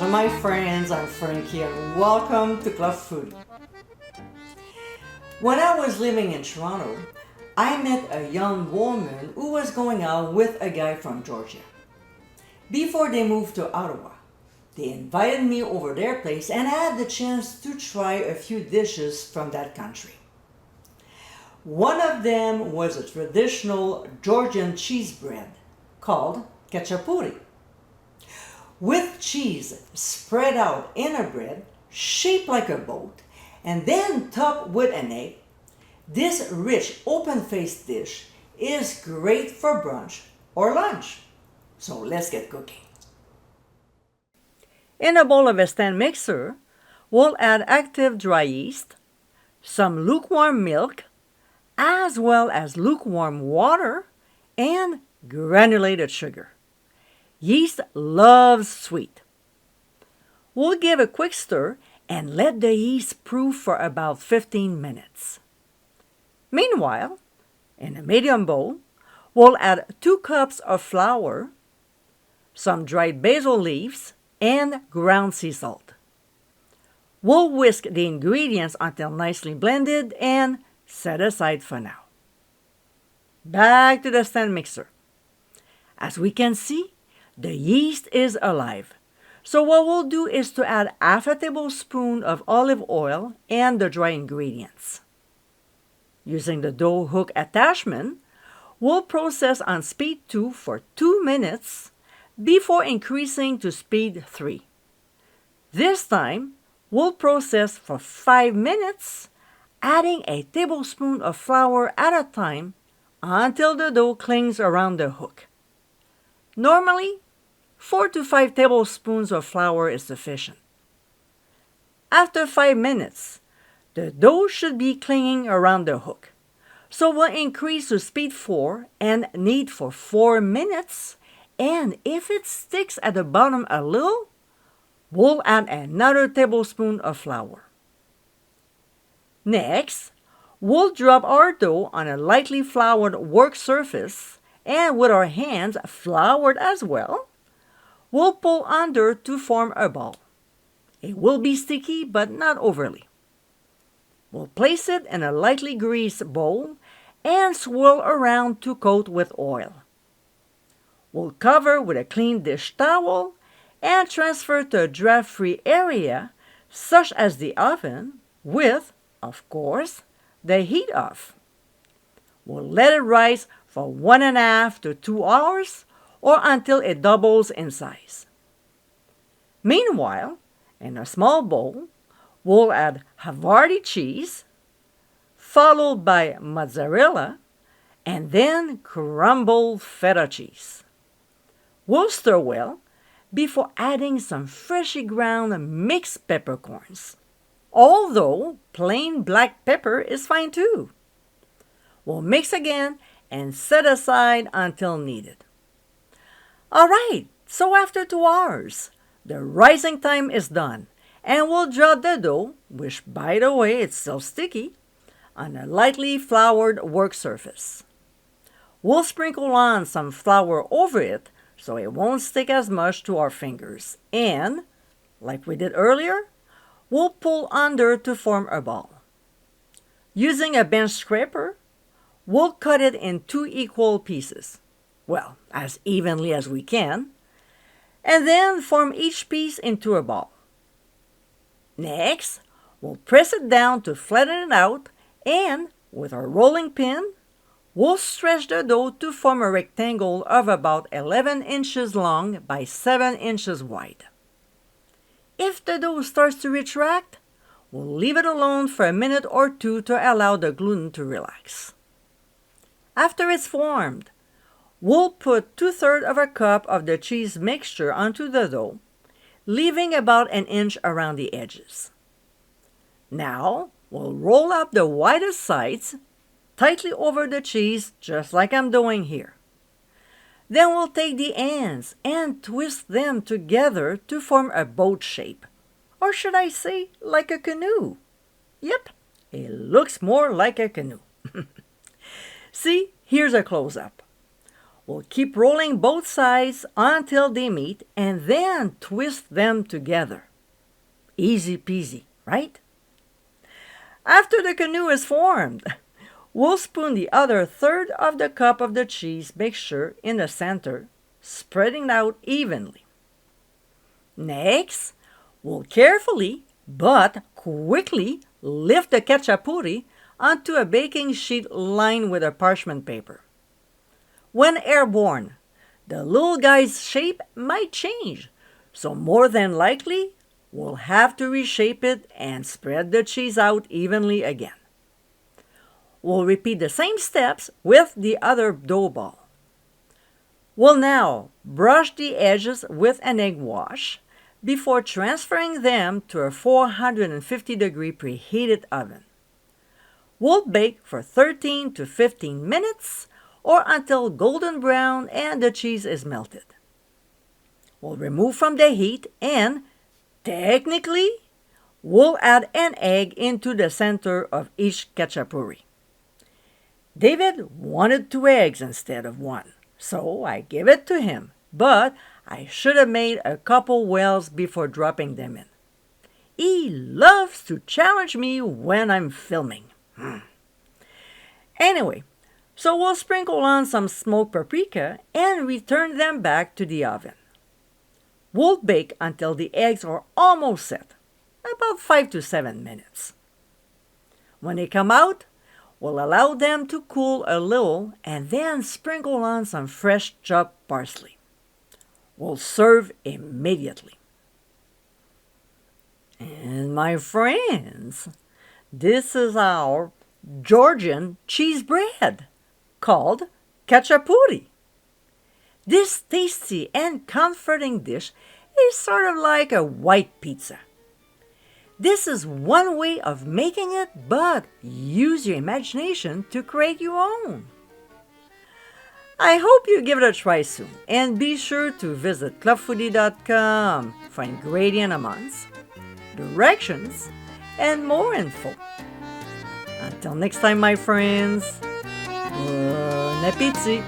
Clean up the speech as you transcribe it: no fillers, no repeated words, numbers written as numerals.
Bonjour my friends, I'm Frankie and welcome to Khachapuri. When I was living in Toronto, I met a young woman who was going out with a guy from Georgia. Before they moved to Ottawa, they invited me over their place and I had the chance to try a few dishes from that country. One of them was a traditional Georgian cheese bread called Khachapuri. With cheese spread out in a bread shaped like a boat and then topped with an egg, this rich open-faced dish is great for brunch or lunch. So let's get cooking. In a bowl of a stand mixer, we'll add active dry yeast, some lukewarm milk, as well as lukewarm water and granulated sugar. Yeast loves sweet. We'll give a quick stir and let the yeast proof for about 15 minutes. Meanwhile, in a medium bowl, we'll add 2 cups of flour, some dried basil leaves, and ground sea salt. We'll whisk the ingredients until nicely blended and set aside for now. Back to the stand mixer. As we can see, the yeast is alive. So what we'll do is to add half a tablespoon of olive oil and the dry ingredients. Using the dough hook attachment, we'll process on speed 2 for 2 minutes before increasing to speed 3. This time, we'll process for 5 minutes, adding a tablespoon of flour at a time until the dough clings around the hook. Normally, 4 to 5 tablespoons of flour is sufficient. After 5 minutes, the dough should be clinging around the hook. So we'll increase to speed 4 and knead for 4 minutes. And if it sticks at the bottom a little, we'll add another tablespoon of flour. Next, we'll drop our dough on a lightly floured work surface and with our hands floured as well, we'll pull under to form a ball. It will be sticky but not overly. We'll place it in a lightly greased bowl and swirl around to coat with oil. We'll cover with a clean dish towel and transfer to a draft-free area such as the oven with, of course, the heat off. We'll let it rise for 1.5 to 2 hours or until it doubles in size. Meanwhile, in a small bowl, we'll add Havarti cheese, followed by mozzarella, and then crumbled feta cheese. We'll stir well before adding some freshly ground mixed peppercorns, although plain black pepper is fine too. We'll mix again and set aside until needed. Alright, so after 2 hours, the rising time is done and we'll drop the dough, which by the way it's still sticky, on a lightly floured work surface. We'll sprinkle on some flour over it so it won't stick as much to our fingers and, like we did earlier, we'll pull under to form a ball. Using a bench scraper, we'll cut it in 2 equal pieces, well, as evenly as we can, and then form each piece into a ball. Next, we'll press it down to flatten it out and, with our rolling pin, we'll stretch the dough to form a rectangle of about 11 inches long by 7 inches wide. If the dough starts to retract, we'll leave it alone for a minute or 2 to allow the gluten to relax. After it's formed, we'll put 2/3 of a cup of the cheese mixture onto the dough, leaving about 1 inch around the edges. Now, we'll roll up the widest sides tightly over the cheese, just like I'm doing here. Then we'll take the ends and twist them together to form a boat shape. Or should I say, like a canoe? Yep, it looks more like a canoe. See, here's a close-up. We'll keep rolling both sides until they meet and then twist them together. Easy peasy, right? After the canoe is formed, we'll spoon the other third of the cup of the cheese mixture in the center, spreading it out evenly. Next, we'll carefully but quickly lift the khachapuri onto a baking sheet lined with a parchment paper. When airborne, the little guy's shape might change, so more than likely, we'll have to reshape it and spread the cheese out evenly again. We'll repeat the same steps with the other dough ball. We'll now brush the edges with an egg wash before transferring them to a 450-degree preheated oven. We'll bake for 13 to 15 minutes or until golden brown and the cheese is melted. We'll remove from the heat and, technically, we'll add an egg into the center of each khachapuri. David wanted 2 eggs instead of 1, so I gave it to him, but I should have made a couple wells before dropping them in. He loves to challenge me when I'm filming. Anyway, so we'll sprinkle on some smoked paprika and return them back to the oven. We'll bake until the eggs are almost set, about 5 to 7 minutes. When they come out, we'll allow them to cool a little and then sprinkle on some fresh chopped parsley. We'll serve immediately. And my friends, this is our Georgian cheese bread, called Khachapuri. This tasty and comforting dish is sort of like a white pizza. This is one way of making it, but use your imagination to create your own. I hope you give it a try soon, and be sure to visit clubfoodie.com for ingredient amounts, directions, and more info. Until next time, my friends, bon appétit!